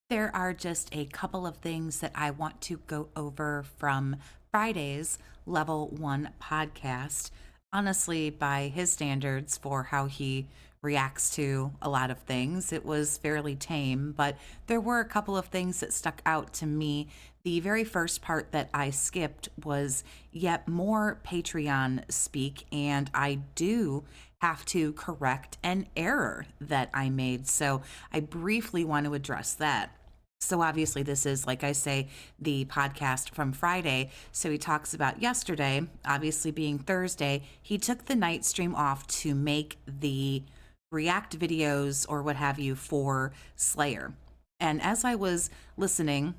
There are just a couple of things that I want to go over from Friday's Level 1 podcast. Honestly, by his standards for how he reacts to a lot of things, it was fairly tame, but there were a couple of things that stuck out to me. The very first part that I skipped was yet more Patreon speak, and I do have to correct an error that I made. So I briefly want to address that. So obviously this is, like I say, the podcast from Friday. So he talks about yesterday, obviously being Thursday, he took the night stream off to make the react videos or what have you for Slayer. And as I was listening,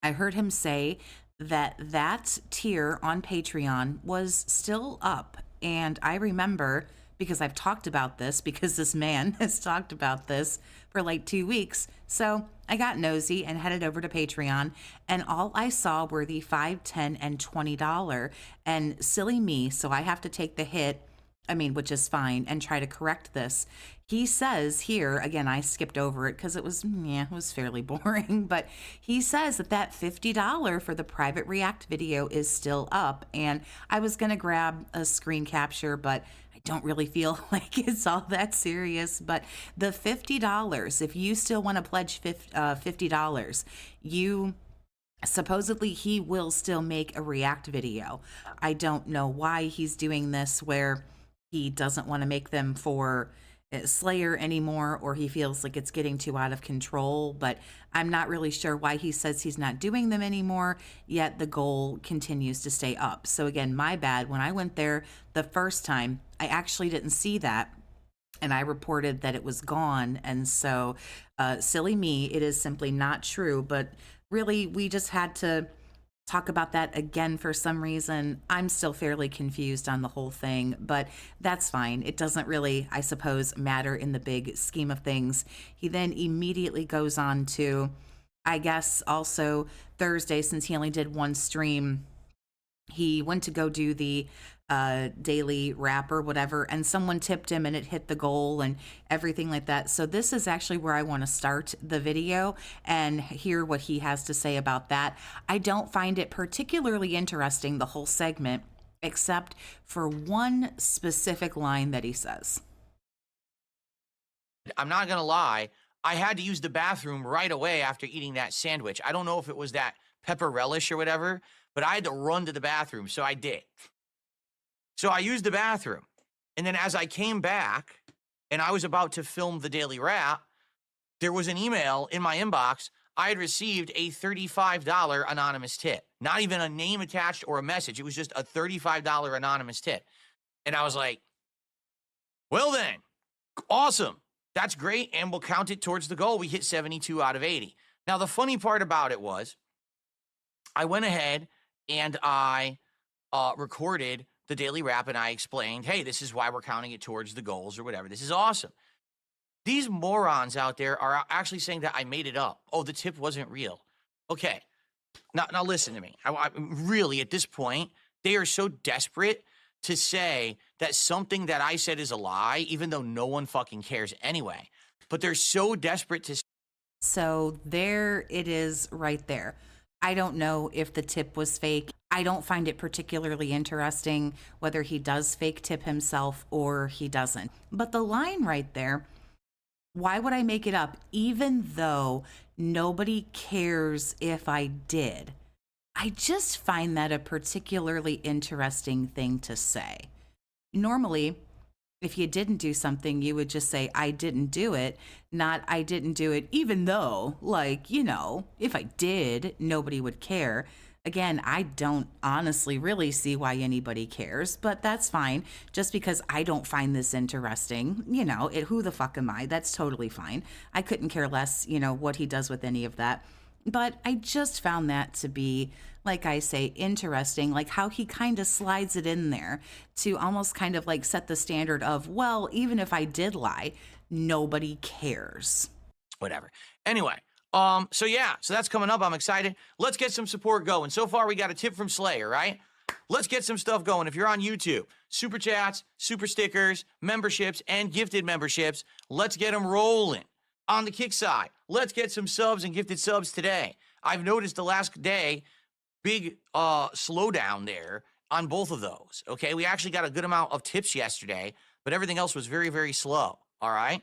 I heard him say that that tier on Patreon was still up. And I remember, because I've talked about this, because this man has talked about this for like 2 weeks. So I got nosy and headed over to Patreon, and all I saw were the $5, $10, and $20. And silly me, so I have to take the hit, which is fine, and try to correct this. He says here, again, I skipped over it because it was fairly boring, but he says that $50 for the private react video is still up. And I was going to grab a screen capture, but I don't really feel like it's all that serious. But the $50, if you still want to pledge $50, you supposedly he will still make a react video. I don't know why he's doing this where he doesn't want to make them for Slayer anymore, or he feels like it's getting too out of control, but I'm not really sure why he says he's not doing them anymore, yet the goal continues to stay up. So again, my bad. When I went there the first time, I actually didn't see that, and I reported that it was gone. And so silly me, it is simply not true. But really, we just had to talk about that again for some reason. I'm still fairly confused on the whole thing, but that's fine. It doesn't really, I suppose, matter in the big scheme of things. He then immediately goes on to, I guess, also Thursday, since he only did one stream, he went to go do the daily wrap or whatever, and someone tipped him and it hit the goal and everything like that. So this is actually where I want to start the video and hear what he has to say about that. I don't find it particularly interesting, the whole segment, except for one specific line that he says. I'm not gonna lie, I had to use the bathroom right away after eating that sandwich. I don't know if it was that pepper relish or whatever, but I had to run to the bathroom, so I did. So I used the bathroom, and then as I came back and I was about to film the daily wrap, there was an email in my inbox. I had received a $35 anonymous tip. Not even a name attached or a message. It was just a $35 anonymous tip. And I was like, well then, awesome. That's great, and we'll count it towards the goal. We hit 72 out of 80. Now, the funny part about it was I went ahead and I recorded the daily wrap, and I explained, hey, this is why we're counting it towards the goals or whatever. This is awesome. These morons out there are actually saying that I made it up. Oh, the tip wasn't real. Okay, now listen to me. I really, at this point, they are so desperate to say that something that I said is a lie, even though no one fucking cares anyway. But they're so desperate to. So there it is right there. I don't know if the tip was fake. I don't find it particularly interesting whether he does fake tip himself or he doesn't. But the line right there, why would I make it up even though nobody cares if I did? I just find that a particularly interesting thing to say. Normally, if you didn't do something, you would just say, I didn't do it, not I didn't do it, even though, if I did, nobody would care. Again, I don't honestly really see why anybody cares, but that's fine. Just because I don't find this interesting, who the fuck am I? That's totally fine. I couldn't care less, what he does with any of that. But I just found that to be, like I say, interesting, like how he kind of slides it in there to almost kind of like set the standard of, well, even if I did lie, nobody cares. Whatever. Anyway, so that's coming up. I'm excited. Let's get some support going. So far, we got a tip from Slayer, right? Let's get some stuff going. If you're on YouTube, super chats, super stickers, memberships, and gifted memberships, let's get them rolling. On the kick side, let's get some subs and gifted subs today. I've noticed the last day, big slowdown there on both of those. Okay, we actually got a good amount of tips yesterday, but everything else was very, very slow. All right.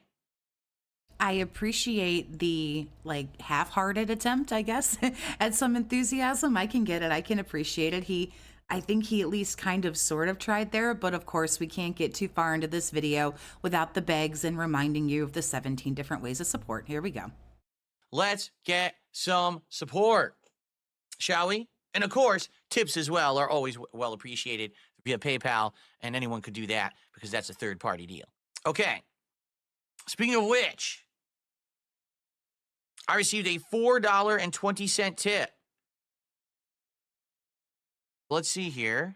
I appreciate the like half-hearted attempt, I guess, at some enthusiasm. I can get it. I can appreciate it. I think he at least kind of sort of tried there, but of course we can't get too far into this video without the begs and reminding you of the 17 different ways of support. Here we go. Let's get some support, shall we? And of course, tips as well are always well appreciated via PayPal, and anyone could do that because that's a third-party deal. Okay. Speaking of which, I received a $4.20 tip. Let's see here.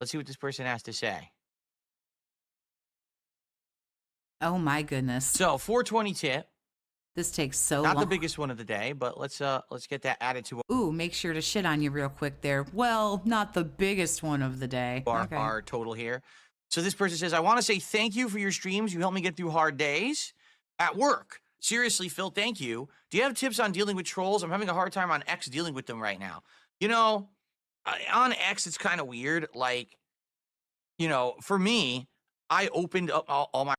Let's see what this person has to say. Oh my goodness. So, $4.20 tip. This takes so Not long. the biggest one of the day, but let's get that added to Ooh, make sure to shit on you real quick there. Well, not the biggest one of the day. our total here. So this person says, I want to say thank you for your streams. You helped me get through hard days at work. Seriously, Phil, thank you. Do you have tips on dealing with trolls? I'm having a hard time on X dealing with them right now. You know, on X, it's kind of weird. Like, you know, for me, I opened up all my...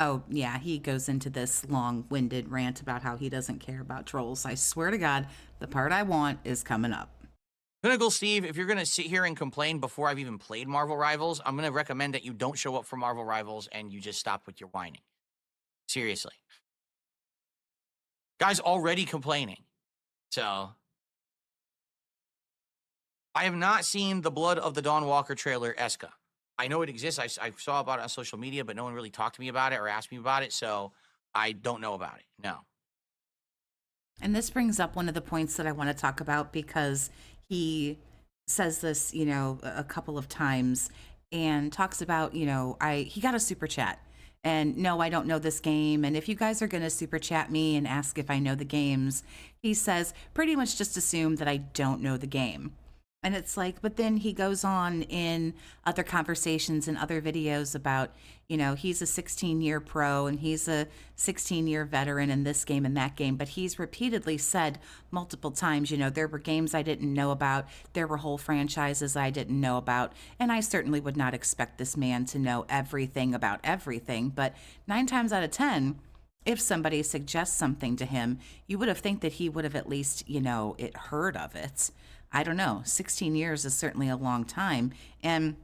Oh, yeah, he goes into this long-winded rant about how he doesn't care about trolls. I swear to God, the part I want is coming up. Pinnacle Steve, if you're going to sit here and complain before I've even played Marvel Rivals, I'm going to recommend that you don't show up for Marvel Rivals and you just stop with your whining. Seriously. Guy's already complaining. So, I have not seen the Blood of the Dawn Walker trailer, Eska. I know it exists. I saw about it on social media, but no one really talked to me about it or asked me about it, so I don't know about it. No. And this brings up one of the points that I want to talk about because he says this, you know, a couple of times and talks about, you know, he got a super chat. And no, I don't know this game. And if you guys are going to super chat me and ask if I know the games, he says, pretty much just assume that I don't know the game. And it's like, but then he goes on in other conversations and other videos about, you know, he's a 16-year pro and he's a 16-year veteran in this game and that game. But he's repeatedly said multiple times, you know, there were games I didn't know about. There were whole franchises I didn't know about. And I certainly would not expect this man to know everything about everything. But 9 times out of 10, if somebody suggests something to him, you would have think that he would have at least, you know, heard of it. I don't know, 16 years is certainly a long time. And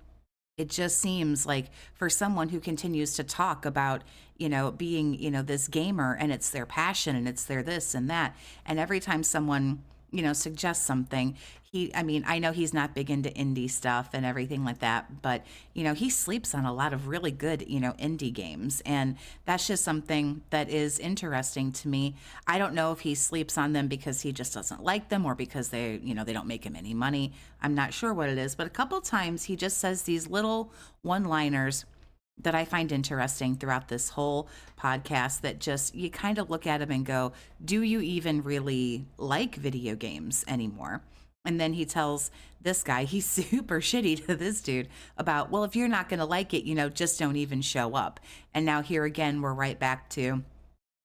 it just seems like for someone who continues to talk about, you know, being, you know, this gamer and it's their passion and it's their this and that. And every time someone, you know, suggests something, I know he's not big into indie stuff and everything like that, but, you know, he sleeps on a lot of really good, you know, indie games. And that's just something that is interesting to me. I don't know if he sleeps on them because he just doesn't like them or because they, you know, they don't make him any money. I'm not sure what it is, but a couple times he just says these little one-liners that I find interesting throughout this whole podcast that just, you kind of look at him and go, do you even really like video games anymore? And then he tells this guy, he's super shitty to this dude about, well, if you're not going to like it, you know, just don't even show up. And now here again, we're right back to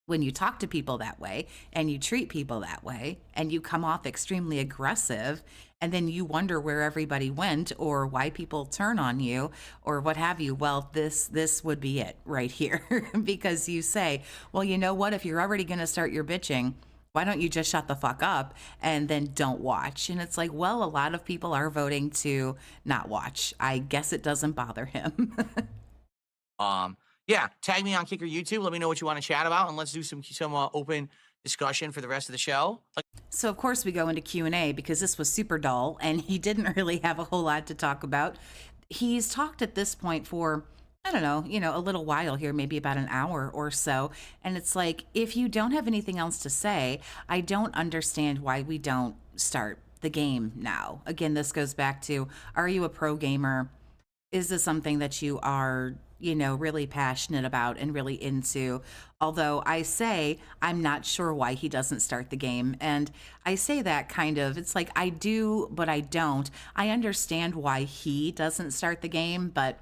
when you talk to people that way and you treat people that way and you come off extremely aggressive and then you wonder where everybody went or why people turn on you or what have you. Well, this would be it right here because you say, well, you know what, if you're already going to start your bitching, why don't you just shut the fuck up and then don't watch? And it's like, well, a lot of people are voting to not watch. I guess it doesn't bother him. Yeah, tag me on Kicker YouTube. Let me know what you want to chat about, and let's do some open discussion for the rest of the show. So, of course, we go into Q&A because this was super dull, and he didn't really have a whole lot to talk about. He's talked at this point for, I don't know, you know, a little while here, maybe about an hour or so. And it's like, if you don't have anything else to say, I don't understand why we don't start the game now. Again, this goes back to, are you a pro gamer? Is this something that you are, you know, really passionate about and really into? Although I say I'm not sure why he doesn't start the game. And I say that kind of, it's like I do, but I don't. I understand why he doesn't start the game, but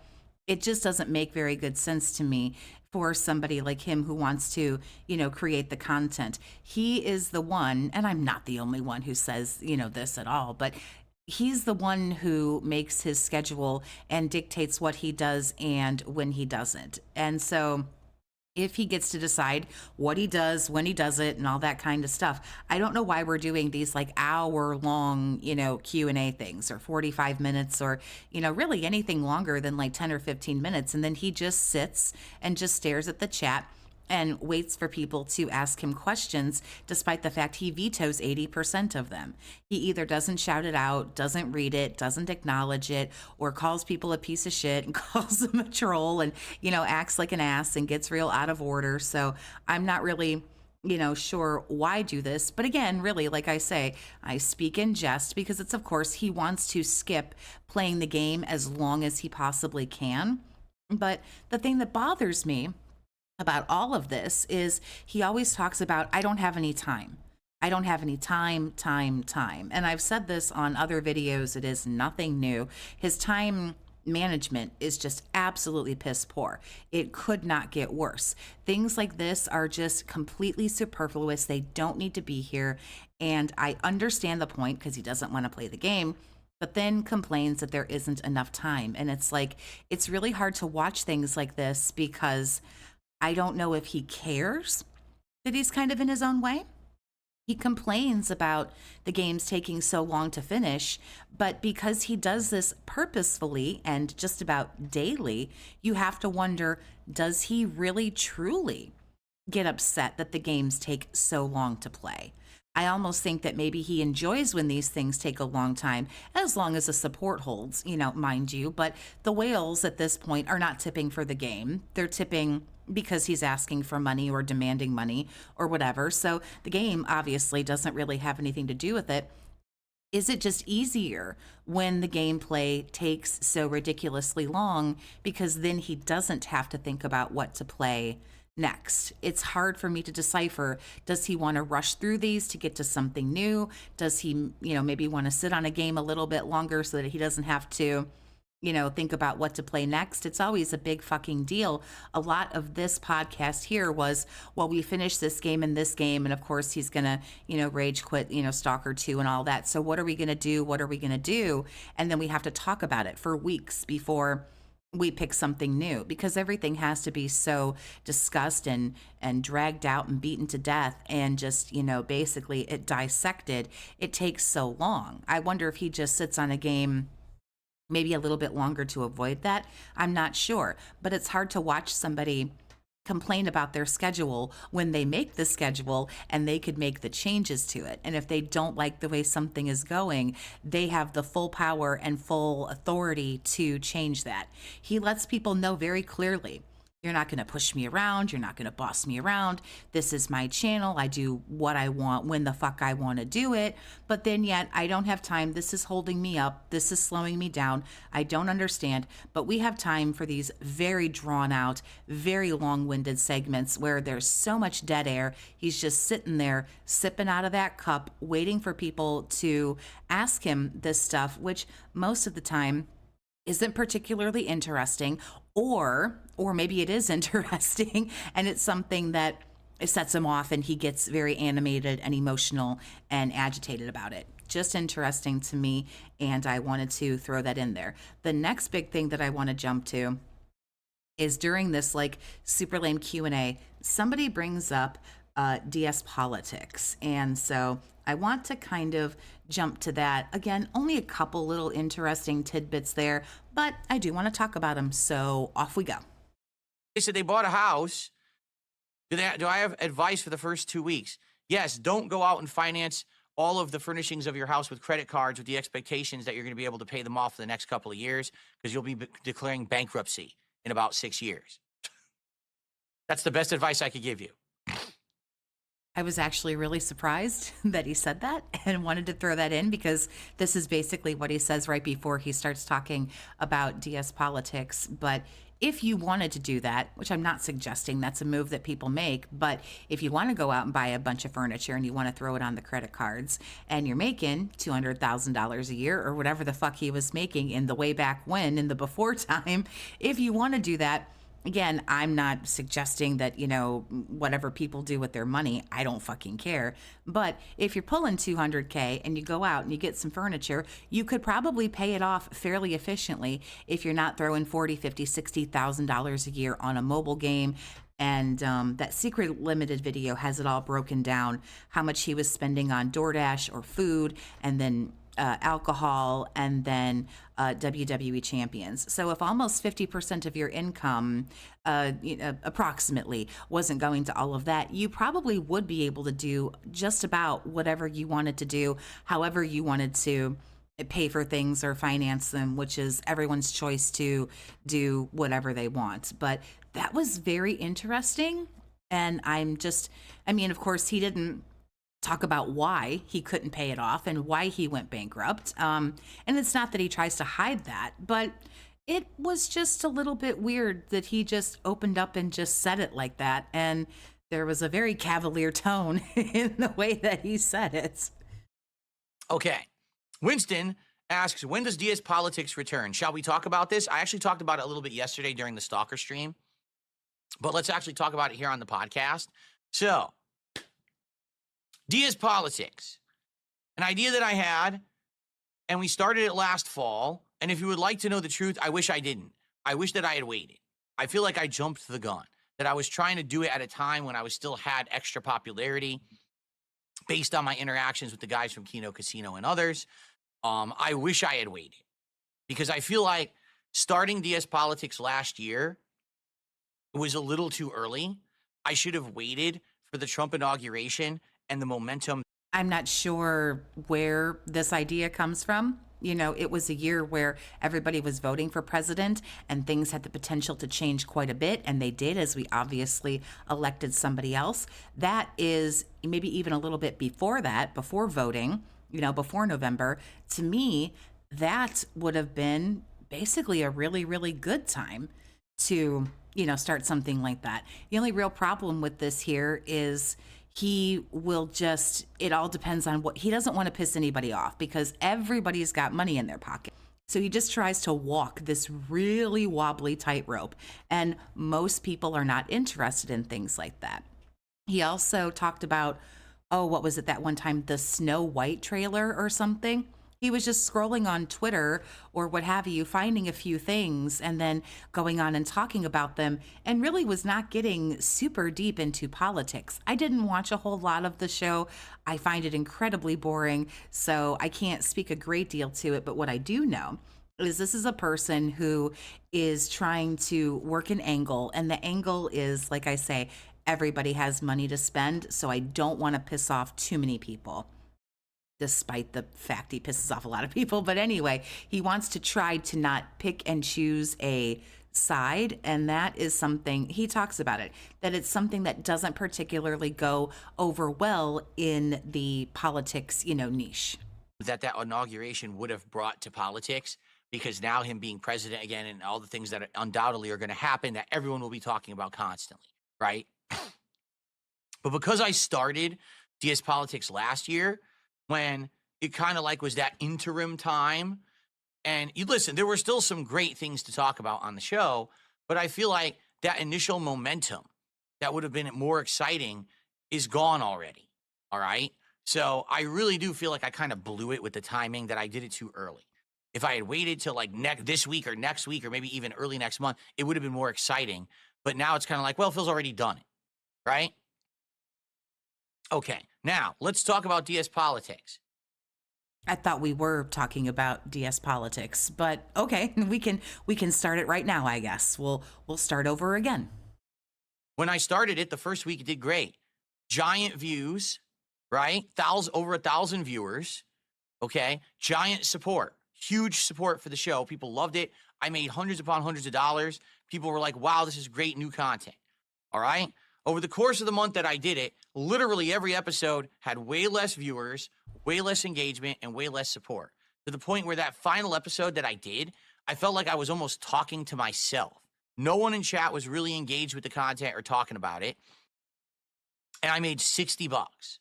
It just doesn't make very good sense to me for somebody like him who wants to, create the content. He is the one, and I'm not the only one who says, this at all, but he's the one who makes his schedule and dictates what he does and when he doesn't. And so if he gets to decide what he does, when he does it, and all that kind of stuff. I don't know why we're doing these like hour long, Q&A things, or 45 minutes, or, really anything longer than like 10 or 15 minutes. And then he just sits and just stares at the chat and waits for people to ask him questions, despite the fact he vetoes 80% of them. He either doesn't shout it out, doesn't read it, doesn't acknowledge it, or calls people a piece of shit and calls them a troll, and, acts like an ass and gets real out of order. So I'm not really sure why do this. But again, really, like I say, I speak in jest because it's, of course, he wants to skip playing the game as long as he possibly can. But the thing that bothers me about all of this is he always talks about, I don't have any time. I don't have any time. And I've said this on other videos. It is nothing new. His time management is just absolutely piss poor. It could not get worse. Things like this are just completely superfluous. They don't need to be here. And I understand the point because he doesn't want to play the game, but then complains that there isn't enough time. And it's like, it's really hard to watch things like this because I don't know if he cares that he's kind of in his own way. He complains about the games taking so long to finish, but because he does this purposefully and just about daily, you have to wonder, does he really truly get upset that the games take so long to play? I almost think that maybe he enjoys when these things take a long time, as long as the support holds, mind you. But the whales at this point are not tipping for the game. They're tipping because he's asking for money or demanding money or whatever. So the game obviously doesn't really have anything to do with it. Is it just easier when the gameplay takes so ridiculously long because then he doesn't have to think about what to play next? It's hard for me to decipher. Does he want to rush through these to get to something new? Does he, maybe want to sit on a game a little bit longer so that he doesn't have to, think about what to play next? It's always a big fucking deal. A lot of this podcast here was, well, we finished this game and this game. And of course he's going to, rage quit, Stalker 2 and all that. So what are we going to do? What are we going to do? And then we have to talk about it for weeks before we pick something new, because everything has to be so discussed and dragged out and beaten to death and just, basically it dissected. It takes so long. I wonder if he just sits on a game maybe a little bit longer to avoid that. I'm not sure, but it's hard to watch somebody complain about their schedule when they make the schedule and they could make the changes to it. And if they don't like the way something is going, they have the full power and full authority to change that. He lets people know very clearly, you're not going to push me around. You're not going to boss me around. This is my channel. I do what I want when the fuck I want to do it. But then yet I don't have time. This is holding me up. This is slowing me down. I don't understand. But we have time for these very drawn out, very long-winded segments where there's so much dead air. He's just sitting there sipping out of that cup, waiting for people to ask him this stuff, which most of the time isn't particularly interesting, or maybe it is interesting and it's something that sets him off and he gets very animated and emotional and agitated about it. Just interesting to me, and I wanted to throw that in there. The next big thing that I want to jump to is during this like super lame Q&A, somebody brings up DSPolitics. And so I want to kind of jump to that. Again, only a couple little interesting tidbits there, but I do want to talk about them. So off we go. They said they bought a house. Do I have advice for the first 2 weeks? Yes, don't go out and finance all of the furnishings of your house with credit cards with the expectations that you're going to be able to pay them off for the next couple of years, because you'll be declaring bankruptcy in about 6 years. That's the best advice I could give you. I was actually really surprised that he said that and wanted to throw that in, because this is basically what he says right before he starts talking about DSPolitics. But if you wanted to do that, which I'm not suggesting that's a move that people make, but if you want to go out and buy a bunch of furniture and you want to throw it on the credit cards and you're making $200,000 a year or whatever the fuck he was making in the way back when, in the before time, if you want to do that, again, I'm not suggesting that, whatever people do with their money, I don't fucking care. But if you're pulling 200K and you go out and you get some furniture, you could probably pay it off fairly efficiently if you're not throwing $40, $50, $60,000 a year on a mobile game. And that Secret Limited video has it all broken down, how much he was spending on DoorDash or food, and then alcohol, and then WWE champions. So if almost 50% of your income, approximately, wasn't going to all of that, you probably would be able to do just about whatever you wanted to do, however you wanted to pay for things or finance them, which is everyone's choice to do whatever they want. But that was very interesting. And of course, he didn't talk about why he couldn't pay it off and why he went bankrupt. And it's not that he tries to hide that, but it was just a little bit weird that he just opened up and just said it like that. And there was a very cavalier tone in the way that he said it. Okay. Winston asks, when does DSPolitics return? Shall we talk about this? I actually talked about it a little bit yesterday during the Stalker stream, but let's actually talk about it here on the podcast. So, DSPolitics, an idea that I had, and we started it last fall. And if you would like to know the truth, I wish I didn't. I wish that I had waited. I feel like I jumped the gun, that I was trying to do it at a time when I was still had extra popularity based on my interactions with the guys from Kino Casino and others. I wish I had waited, because I feel like starting DSPolitics last year was a little too early. I should have waited for the Trump inauguration and the momentum. I'm not sure where this idea comes from. It was a year where everybody was voting for president and things had the potential to change quite a bit. And they did, as we obviously elected somebody else. That is maybe even a little bit before that, before voting, before November. To me, that would have been basically a really, really good time to, start something like that. The only real problem with this here is he will it all depends on he doesn't want to piss anybody off, because everybody's got money in their pocket. So he just tries to walk this really wobbly tightrope. And most people are not interested in things like that. He also talked about, what was it that one time, the Snow White trailer or something? He was just scrolling on Twitter or what have you, finding a few things and then going on and talking about them, and really was not getting super deep into politics. I didn't watch a whole lot of the show. I find it incredibly boring, so I can't speak a great deal to it. But what I do know is this is a person who is trying to work an angle, and the angle is, like I say, everybody has money to spend, so I don't want to piss off too many people, despite the fact he pisses off a lot of people. But anyway, he wants to try to not pick and choose a side. And that is something, he talks about it, that it's something that doesn't particularly go over well in the politics, niche. That inauguration would have brought to politics, because now him being president again and all the things that undoubtedly are going to happen that everyone will be talking about constantly, right? But because I started DSPolitics last year, when it kind of was that interim time, and you listen, there were still some great things to talk about on the show, but I feel like that initial momentum that would have been more exciting is gone already. All right. So I really do feel like I kind of blew it with the timing, that I did it too early. If I had waited till this week or next week, or maybe even early next month, it would have been more exciting. But now it's kind of well, Phil's already done it. Right. Okay, now let's talk about DSPolitics. I thought we were talking about DSPolitics, but okay, we can start it right now, I guess. We'll start over again. When I started it, the first week it did great. Giant views, right? Over 1,000 viewers. Okay, giant support, huge support for the show. People loved it. I made hundreds upon hundreds of dollars. People were like, "Wow, this is great new content." All right. Over the course of the month that I did it, literally every episode had way less viewers, way less engagement, and way less support. To the point where that final episode that I did, I felt like I was almost talking to myself. No one in chat was really engaged with the content or talking about it. And I made $60.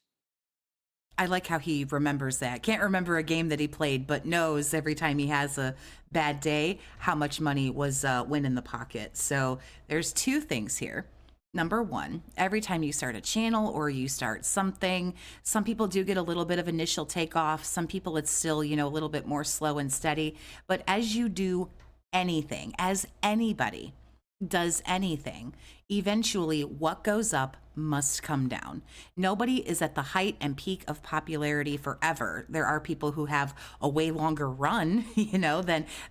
I like how he remembers that. Can't remember a game that he played, but knows every time he has a bad day how much money was win in the pocket. So there's two things here. Number one, every time you start a channel or you start something, some people do get a little bit of initial takeoff. Some people it's still, a little bit more slow and steady. But as you do anything, as anybody does anything, eventually what goes up must come down. Nobody is at the height and peak of popularity forever. There are people who have a way longer run,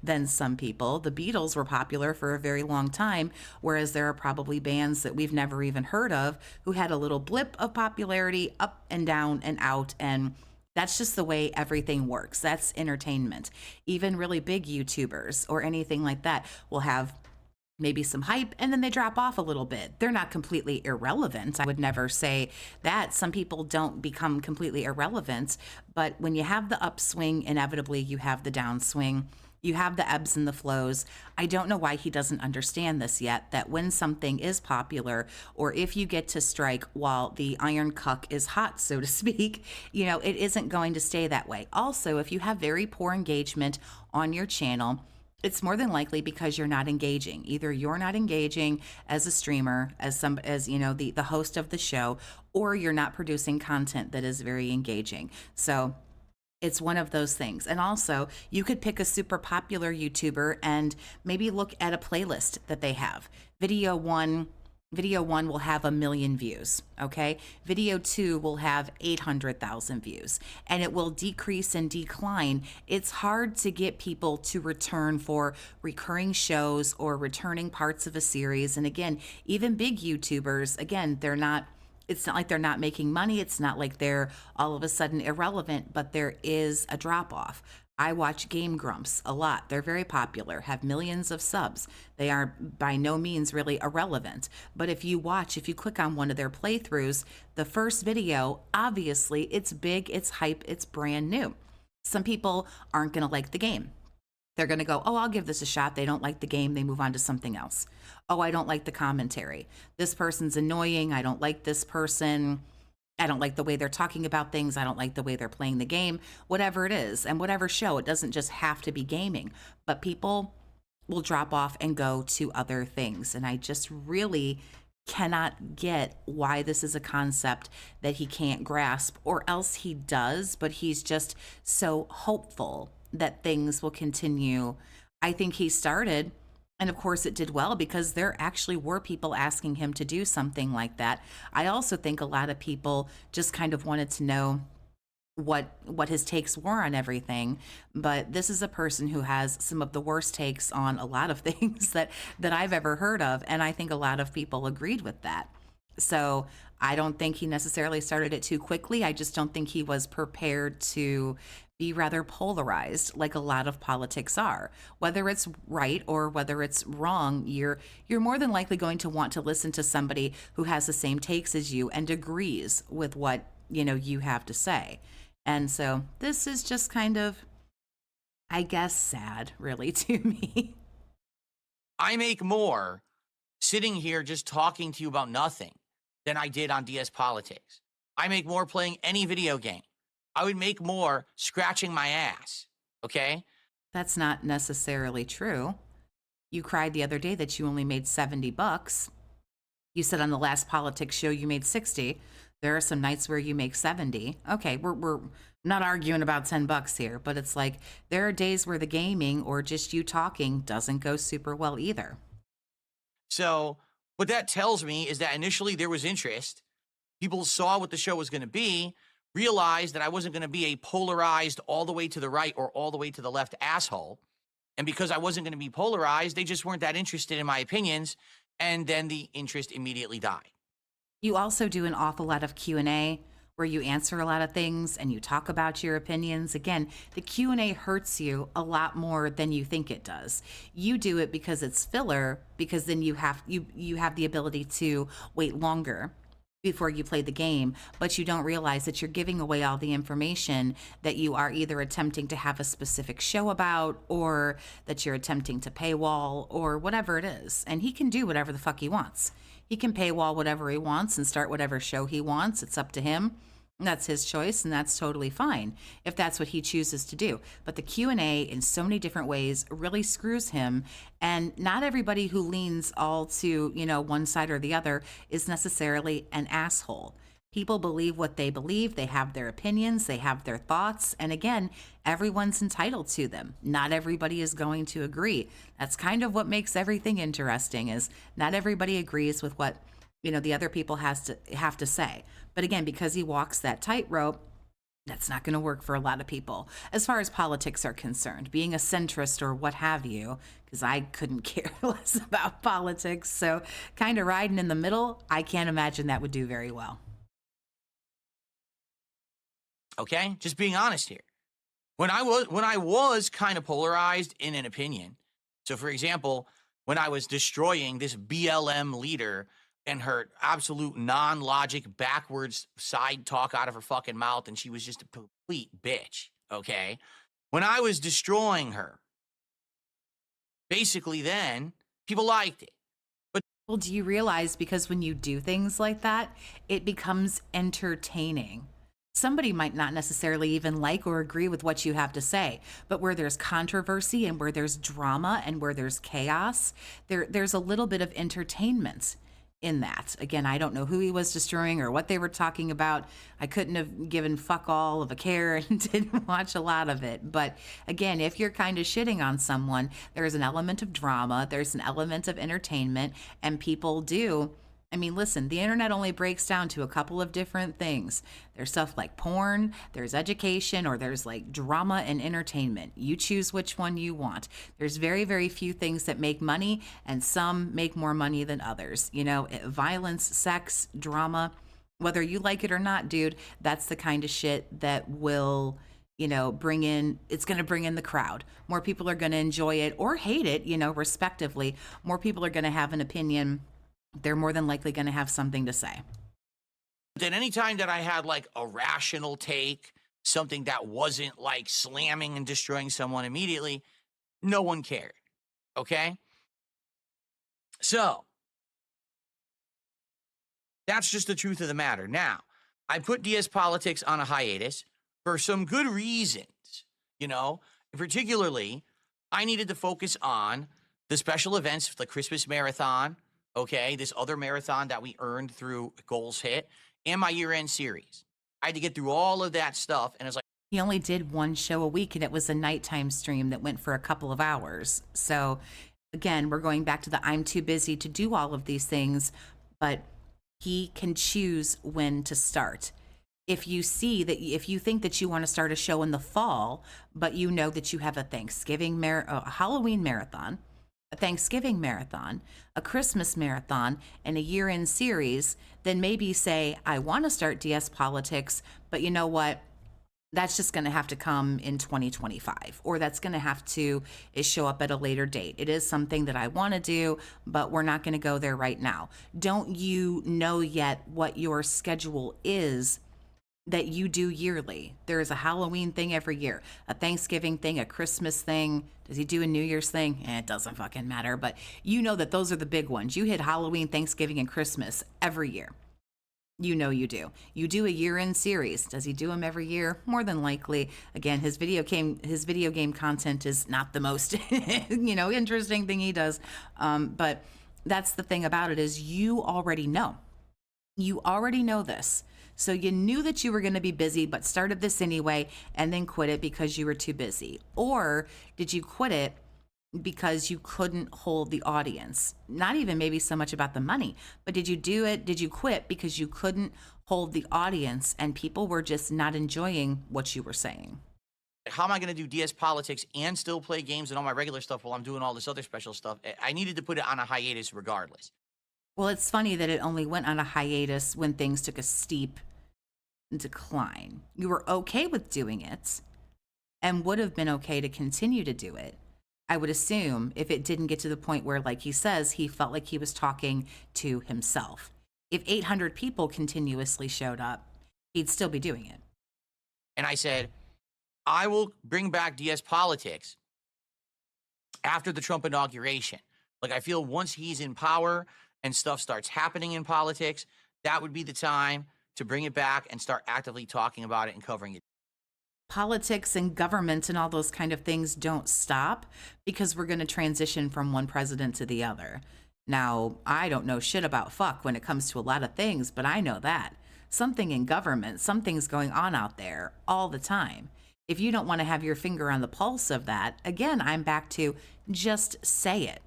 than some people. The Beatles were popular for a very long time, whereas there are probably bands that we've never even heard of who had a little blip of popularity up and down and out, and that's just the way everything works. That's entertainment. Even really big YouTubers or anything like that will have maybe some hype and then they drop off a little bit. They're not completely irrelevant. I would never say that. Some people don't become completely irrelevant, but when you have the upswing, inevitably you have the downswing. You have the ebbs and the flows. I don't know why he doesn't understand this yet, that when something is popular, or if you get to strike while the iron cuck is hot, so to speak, it isn't going to stay that way. Also, if you have very poor engagement on your channel, it's more than likely because you're not engaging. Either you're not engaging as a streamer, the host of the show, or you're not producing content that is very engaging. So it's one of those things. And also, you could pick a super popular YouTuber and maybe look at a playlist that they have. Video one will have 1 million views, okay? Video two will have 800,000 views, and it will decrease and decline. It's hard to get people to return for recurring shows or returning parts of a series. And again, even big YouTubers, again, it's not like they're not making money. It's not like they're all of a sudden irrelevant, but there is a drop off. I watch Game Grumps a lot. They're very popular, have millions of subs. They are by no means really irrelevant. But if you click on one of their playthroughs, the first video, obviously it's big, it's hype, it's brand new. Some people aren't going to like the game. They're going to go, oh, I'll give this a shot. They don't like the game. They move on to something else. Oh, I don't like the commentary. This person's annoying. I don't like this person. I don't like the way they're talking about things. I don't like the way they're playing the game, whatever it is. And whatever show, it doesn't just have to be gaming, but people will drop off and go to other things. And I just really cannot get why this is a concept that he can't grasp, or else he does, but he's just so hopeful that things will continue. I think he started, and of course it did well because there actually were people asking him to do something like that. I also think a lot of people just kind of wanted to know what his takes were on everything, but this is a person who has some of the worst takes on a lot of things that I've ever heard of, and I think a lot of people agreed with that. So I don't think he necessarily started it too quickly. I just don't think he was prepared to be rather polarized like a lot of politics are. Whether it's right or whether it's wrong, you're more than likely going to want to listen to somebody who has the same takes as you and agrees with what you have to say. And so this is just kind of, I guess, sad really to me. I make more sitting here just talking to you about nothing than I did on DSPolitics. I make more playing any video game. I would make more scratching my ass, okay? That's not necessarily true. You cried the other day that you only made $70. You said on the last politics show you made 60. There are some nights where you make 70. Okay, we're not arguing about $10 here, but it's like there are days where the gaming or just you talking doesn't go super well either. So what that tells me is that initially there was interest. People saw what the show was going to be, realized that I wasn't going to be a polarized all the way to the right or all the way to the left asshole. And because I wasn't going to be polarized, they just weren't that interested in my opinions. And then the interest immediately died. You also do an awful lot of Q&A where you answer a lot of things and you talk about your opinions. Again, the Q&A hurts you a lot more than you think it does. You do it because it's filler, because then you have the ability to wait longer before you play the game, but you don't realize that you're giving away all the information that you are either attempting to have a specific show about, or that you're attempting to paywall, or whatever it is. And he can do whatever the fuck he wants. He can paywall whatever he wants and start whatever show he wants. It's up to him. That's his choice, and that's totally fine if that's what he chooses to do. But the Q&A in so many different ways really screws him, and not everybody who leans all to, one side or the other is necessarily an asshole. People believe what they believe, they have their opinions, they have their thoughts, and again, everyone's entitled to them. Not everybody is going to agree. That's kind of what makes everything interesting, is not everybody agrees with what the other people have to say. But again, because he walks that tightrope, that's not going to work for a lot of people as far as politics are concerned, being a centrist or what have you, because I couldn't care less about politics. So kind of riding in the middle, I can't imagine that would do very well. Okay? Just being honest here. When I was kind of polarized in an opinion, so for example, when I was destroying this BLM leader and her absolute non-logic backwards side talk out of her fucking mouth, and she was just a complete bitch, okay? When I was destroying her, basically then, people liked it. But well, do you realize, because when you do things like that, it becomes entertaining. Somebody might not necessarily even like or agree with what you have to say, but where there's controversy and where there's drama and where there's chaos, there's a little bit of entertainment in that. Again, I don't know who he was destroying or what they were talking about. I couldn't have given fuck all of a care and didn't watch a lot of it. But again, if you're kind of shitting on someone, there's an element of drama, there's an element of entertainment, and people do. I mean, listen, the internet only breaks down to a couple of different things. There's stuff like porn, there's education, or there's like drama and entertainment. You choose which one you want. There's very, very few things that make money, and some make more money than others. Violence, sex, drama, whether you like it or not, dude, that's the kind of shit that will it's going to bring in the crowd. More people are going to enjoy it or hate it, respectively. More people are going to have an opinion. They're more than likely going to have something to say. Then anytime that I had like a rational take, something that wasn't like slamming and destroying someone immediately, no one cared. Okay? So, that's just the truth of the matter. Now, I put DSPolitics on a hiatus for some good reasons. Particularly, I needed to focus on the special events, the Christmas marathon, okay, this other marathon that we earned through goals hit, and my year-end series. I had to get through all of that stuff, and it's like, he only did one show a week, and it was a nighttime stream that went for a couple of hours. So again, we're going back to the I'm too busy to do all of these things, but he can choose when to start. If you think that you want to start a show in the fall, but you know that you have a a Halloween marathon, a Thanksgiving marathon, a Christmas marathon, and a year-end series, then maybe say, I want to start DSPolitics, but you know what? That's just going to have to come in 2025, or that's going to have to show up at a later date. It is something that I want to do, but we're not going to go there right now. Don't you know yet what your schedule is that you do yearly? There is a Halloween thing every year, a Thanksgiving thing, a Christmas thing. Does he do a New Year's thing? It doesn't fucking matter, but you know that those are the big ones. You hit Halloween, Thanksgiving, and Christmas every year. You know you do. You do a year-end series. Does he do them every year? More than likely. Again, his video game content is not the most interesting thing he does. But that's the thing about it, is you already know. You already know this. So you knew that you were going to be busy, but started this anyway and then quit it because you were too busy. Or did you quit it because you couldn't hold the audience? Not even maybe so much about the money, but did you quit because you couldn't hold the audience and people were just not enjoying what you were saying? How am I going to do DSPolitics and still play games and all my regular stuff while I'm doing all this other special stuff? I needed to put it on a hiatus regardless. Well, it's funny that it only went on a hiatus when things took a steep decline. You were okay with doing it and would have been okay to continue to do it, I would assume, if it didn't get to the point where, like he says, he felt like he was talking to himself. If 800 people continuously showed up, he'd still be doing it. And I said, I will bring back DSPolitics after the Trump inauguration. Like, I feel once he's in power and stuff starts happening in politics, that would be the time to bring it back and start actively talking about it and covering it. Politics and government and all those kind of things don't stop because we're going to transition from one president to the other. Now, I don't know shit about fuck when it comes to a lot of things, but I know that something in government, something's going on out there all the time. If you don't want to have your finger on the pulse of that, again, I'm back to just say it.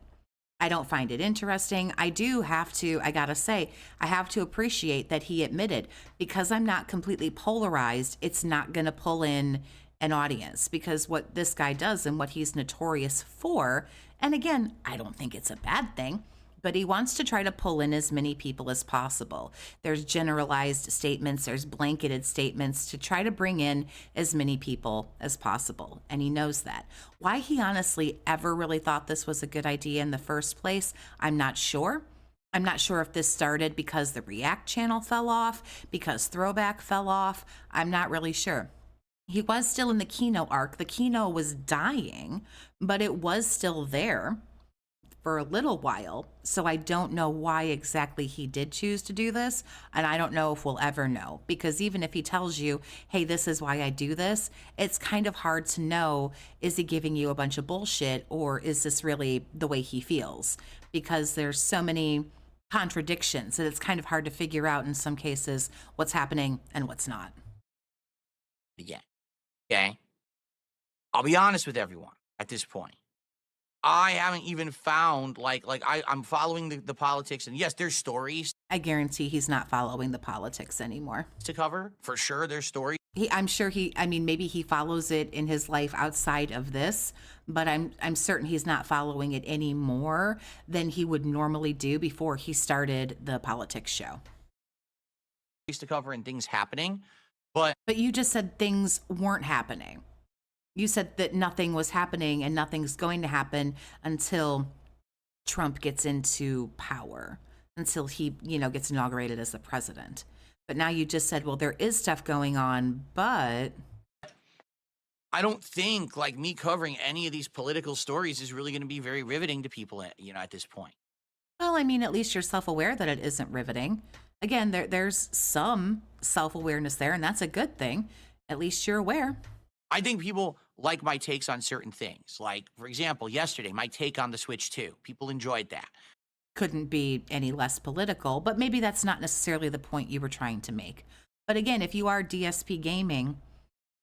I don't find it interesting. I gotta say, I have to appreciate that he admitted, because I'm not completely polarized, it's not gonna pull in an audience, because what this guy does and what he's notorious for, and again, I don't think it's a bad thing, but he wants to try to pull in as many people as possible. There's generalized statements, there's blanketed statements to try to bring in as many people as possible. And he knows that. Why he honestly ever really thought this was a good idea in the first place, I'm not sure. I'm not sure if this started because the React channel fell off, because Throwback fell off. I'm not really sure. He was still in the Kino arc. The Kino was dying, but it was still there for a little while. So I don't know why exactly he did choose to do this. And I don't know if we'll ever know, because even if he tells you, hey, this is why I do this, it's kind of hard to know, is he giving you a bunch of bullshit or is this really the way he feels? Because there's so many contradictions that it's kind of hard to figure out in some cases what's happening and what's not. Again, okay? I'll be honest with everyone at this point. I haven't even found I'm following the politics, and yes, there's stories I guarantee he's not following the politics anymore. to cover for sure. There's stories. I mean, maybe he follows it in his life outside of this, but I'm certain he's not following it any more than he would normally do before he started the politics show. To cover and things happening, but But you just said things weren't happening. You said that nothing was happening and nothing's going to happen until Trump gets into power, until he, gets inaugurated as the president. But now you just said, well, there is stuff going on, but I don't think like me covering any of these political stories is really going to be very riveting to people at this point. well, I mean, at least you're self-aware that it isn't riveting. Again, there's some self-awareness there, and that's a good thing. At least you're aware. I think people like my takes on certain things. Like, for example, yesterday, my take on the Switch 2. People enjoyed that. Couldn't be any less political, but maybe that's not necessarily the point you were trying to make. But again, if you are DSP gaming,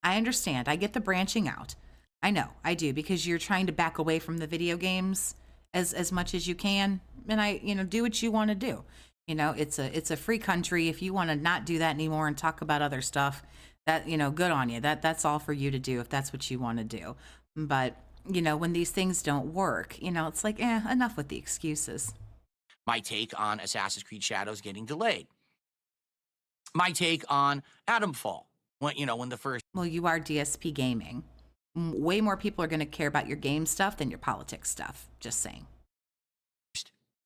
I understand. I get the branching out. I know, I do, because you're trying to back away from the video games as much as you can. And I, do what you want to do. It's a free country. If you want to not do that anymore and talk about other stuff, that, good on you. That's all for you to do if that's what you want to do. But, when these things don't work, it's like, enough with the excuses. My take on Assassin's Creed Shadows getting delayed. My take on Atomfall. When the first Well, you are DSP gaming. Way more people are going to care about your game stuff than your politics stuff. Just saying.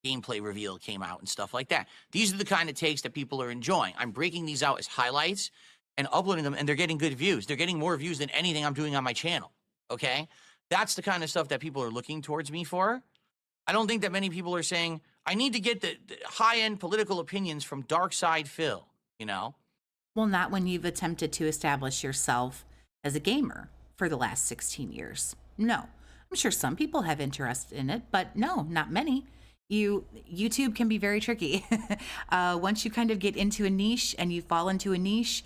gameplay reveal came out and stuff like that. These are the kind of takes that people are enjoying. I'm breaking these out as highlights and uploading them, and they're getting good views. They're getting more views than anything I'm doing on my channel, okay? That's the kind of stuff that people are looking towards me for. I don't think that many people are saying, I need to get the high-end political opinions from darksydephil, Well, not when you've attempted to establish yourself as a gamer for the last 16 years. No. I'm sure some people have interest in it, but no, not many. YouTube can be very tricky. Once you kind of get into a niche and you fall into a niche,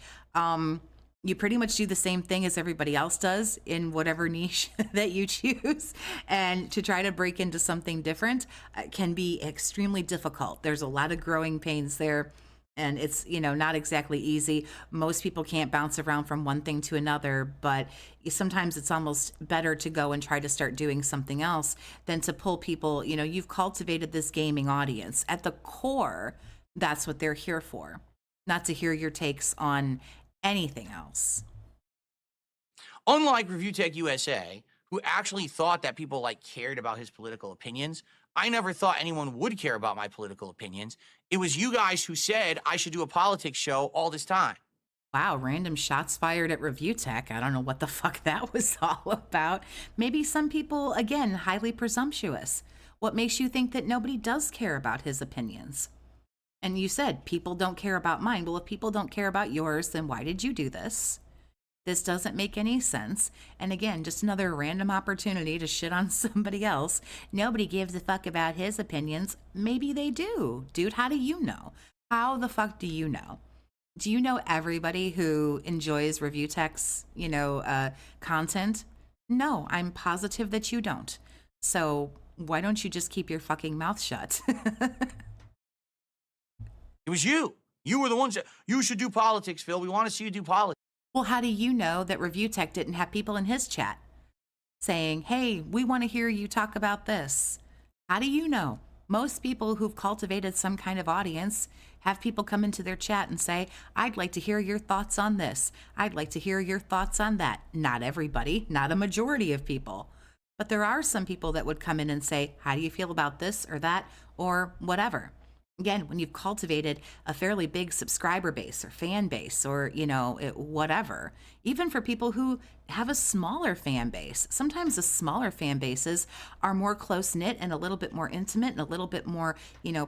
you pretty much do the same thing as everybody else does in whatever niche that you choose. And to try to break into something different can be extremely difficult. There's a lot of growing pains there. And it's, not exactly easy. Most people can't bounce around from one thing to another, but sometimes it's almost better to go and try to start doing something else than to pull people. You've cultivated this gaming audience. At the core, that's what they're here for, not to hear your takes on anything else. Unlike Review Tech USA, who actually thought that people cared about his political opinions, I never thought anyone would care about my political opinions. It was you guys who said I should do a politics show all this time. Wow, random shots fired at Review Tech. I don't know what the fuck that was all about. Maybe some people, again, highly presumptuous. What makes you think that nobody does care about his opinions? And you said people don't care about mine. Well, if people don't care about yours, then why did you do this? This doesn't make any sense. And again, just another random opportunity to shit on somebody else. Nobody gives a fuck about his opinions. Maybe they do. Dude, how do you know? How the fuck do you know? Do you know everybody who enjoys Review Tech's, content? No, I'm positive that you don't. So why don't you just keep your fucking mouth shut? It was you. You were the ones that you should do politics, Phil. We want to see you do politics. Well, how do you know that Review Tech didn't have people in his chat saying, hey, we want to hear you talk about this? How do you know? Most people who've cultivated some kind of audience have people come into their chat and say, I'd like to hear your thoughts on this. I'd like to hear your thoughts on that. Not everybody, not a majority of people. But there are some people that would come in and say, how do you feel about this or that or whatever? Again, when you've cultivated a fairly big subscriber base or fan base or, whatever, even for people who have a smaller fan base, sometimes the smaller fan bases are more close knit and a little bit more intimate and a little bit more,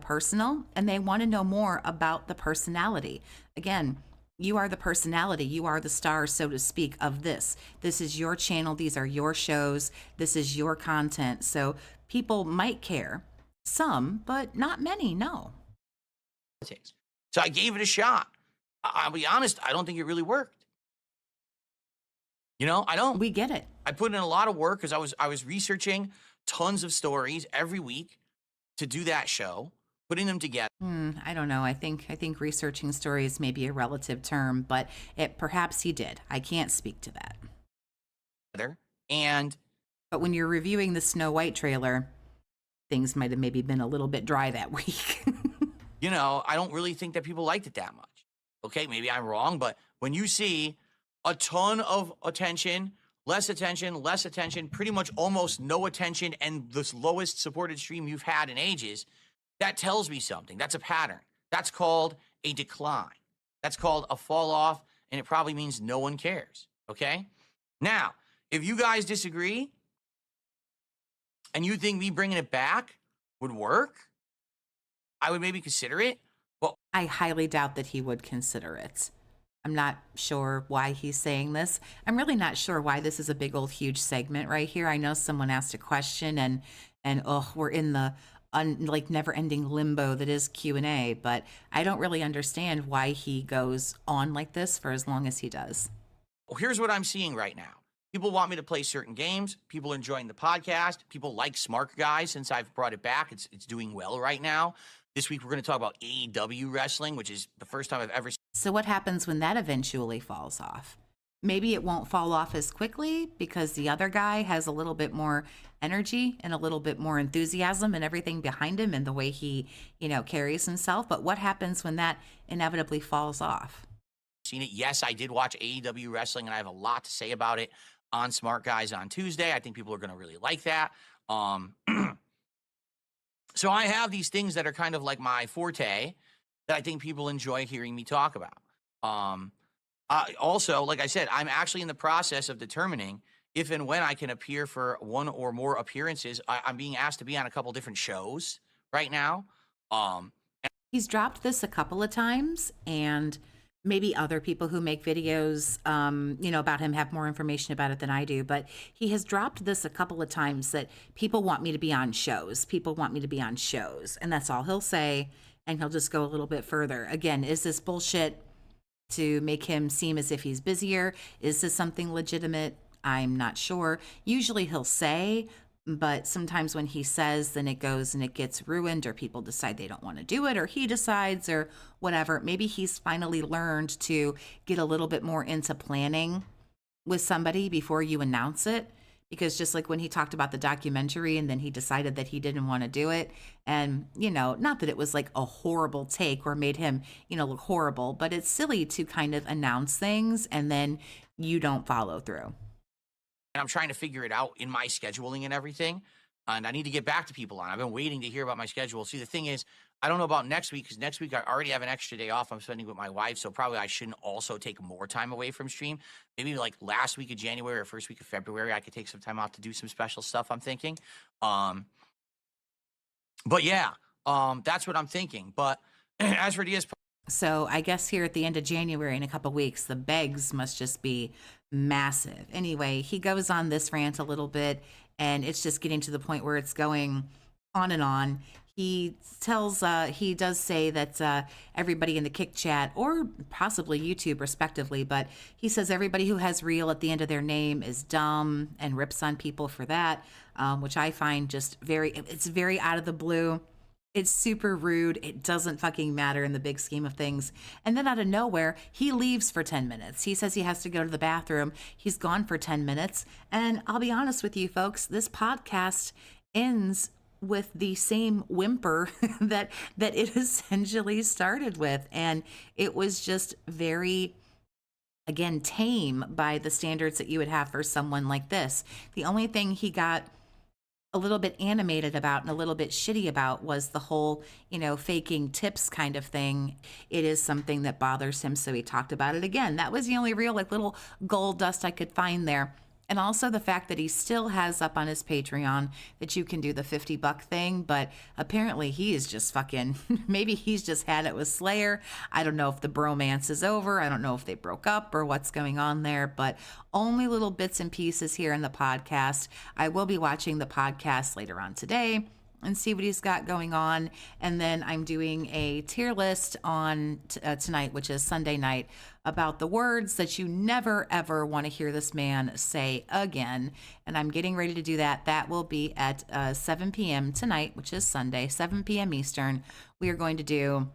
personal, and they want to know more about the personality. Again, you are the personality. You are the star, so to speak, of this. This is your channel. These are your shows. This is your content. So people might care. Some, but not many, no. So I gave it a shot. I'll be honest, I don't think it really worked. I don't. We get it. I put in a lot of work because I was researching tons of stories every week to do that show, putting them together. I don't know. I think researching stories may be a relative term, but perhaps he did. I can't speak to that. But when you're reviewing the Snow White trailer, things might have maybe been a little bit dry that week. I don't really think that people liked it that much. Okay, maybe I'm wrong, but when you see a ton of attention, less attention, pretty much almost no attention, and the lowest supported stream you've had in ages, that tells me something. That's a pattern. That's called a decline. That's called a fall off, and it probably means no one cares. Okay? Now, if you guys disagree and you think me bringing it back would work, I would maybe consider it. Well, I highly doubt that he would consider it. I'm not sure why he's saying this. I'm really not sure why this is a big old huge segment right here. I know someone asked a question and we're in the never-ending limbo that is Q&A, but I don't really understand why he goes on like this for as long as he does. Here's what I'm seeing right now. People want me to play certain games. People are enjoying the podcast. People like Smart Guys since I've brought it back. It's doing well right now. This week, we're going to talk about AEW wrestling, which is the first time I've ever seen. So what happens when that eventually falls off? Maybe it won't fall off as quickly because the other guy has a little bit more energy and a little bit more enthusiasm and everything behind him and the way he, carries himself. But what happens when that inevitably falls off? Seen it. Yes, I did watch AEW wrestling, and I have a lot to say about it on Smart Guys on Tuesday. I think people are going to really like that. So I have these things that are kind of like my forte that I think people enjoy hearing me talk about. Also, like I said, I'm actually in the process of determining if and when I can appear for one or more appearances. I'm being asked to be on a couple different shows right now. He's dropped this a couple of times, and maybe other people who make videos, about him have more information about it than I do, but he has dropped this a couple of times that people want me to be on shows. People want me to be on shows. And that's all he'll say. And he'll just go a little bit further. Again, is this bullshit to make him seem as if he's busier? Is this something legitimate? I'm not sure. Usually he'll say, but sometimes when he says, then it goes and it gets ruined, or people decide they don't want to do it, or he decides, or whatever. Maybe he's finally learned to get a little bit more into planning with somebody before you announce it. Because just like when he talked about the documentary and then he decided that he didn't want to do it, and, not that it was like a horrible take or made him, look horrible, but it's silly to kind of announce things and then you don't follow through. And I'm trying to figure it out in my scheduling and everything. and I need to get back to people on. I've been waiting to hear about my schedule. See, the thing is, I don't know about next week because next week I already have an extra day off I'm spending with my wife. So probably I shouldn't also take more time away from stream. Maybe like last week of January or first week of February, I could take some time off to do some special stuff. I'm thinking. Um, but yeah, that's what I'm thinking. But as for DS, So I guess here at the end of January in a couple weeks, the begs must just be massive. Anyway, he goes on this rant a little bit, and it's just getting to the point where it's going on and on. He does say that everybody in the Kick Chat or possibly YouTube, respectively, but he says everybody who has real at the end of their name is dumb and rips on people for that, which I find just it's very out of the blue. It's super rude. It doesn't fucking matter in the big scheme of things. And then out of nowhere, he leaves for 10 minutes. He says he has to go to the bathroom. He's gone for 10 minutes. And I'll be honest with you folks, this podcast ends with the same whimper that it essentially started with. And it was just very, again, tame by the standards that you would have for someone like this. The only thing he got a little bit animated about and a little bit shitty about was the whole, faking tips kind of thing. It is something that bothers him, so he talked about it again. That was the only real little gold dust I could find there. And also the fact that he still has up on his Patreon that you can do the $50 thing, but apparently he is just fucking, maybe he's just had it with Slayer. I don't know if the bromance is over. I don't know if they broke up or what's going on there, but only little bits and pieces here in the podcast. I will be watching the podcast later on today and see what he's got going on. And then I'm doing a tier list on tonight, which is Sunday night, about the words that you never, ever want to hear this man say again. And I'm getting ready to do that. That will be at 7 p.m. tonight, which is Sunday, 7 p.m. Eastern. We are going to do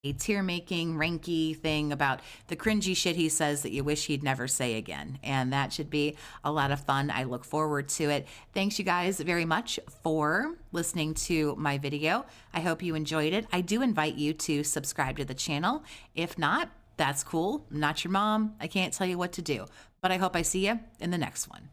a tear-making, ranky thing about the cringy shit he says that you wish he'd never say again. And that should be a lot of fun. I look forward to it. Thanks, you guys, very much for listening to my video. I hope you enjoyed it. I do invite you to subscribe to the channel. If not, that's cool. I'm not your mom. I can't tell you what to do. But I hope I see you in the next one.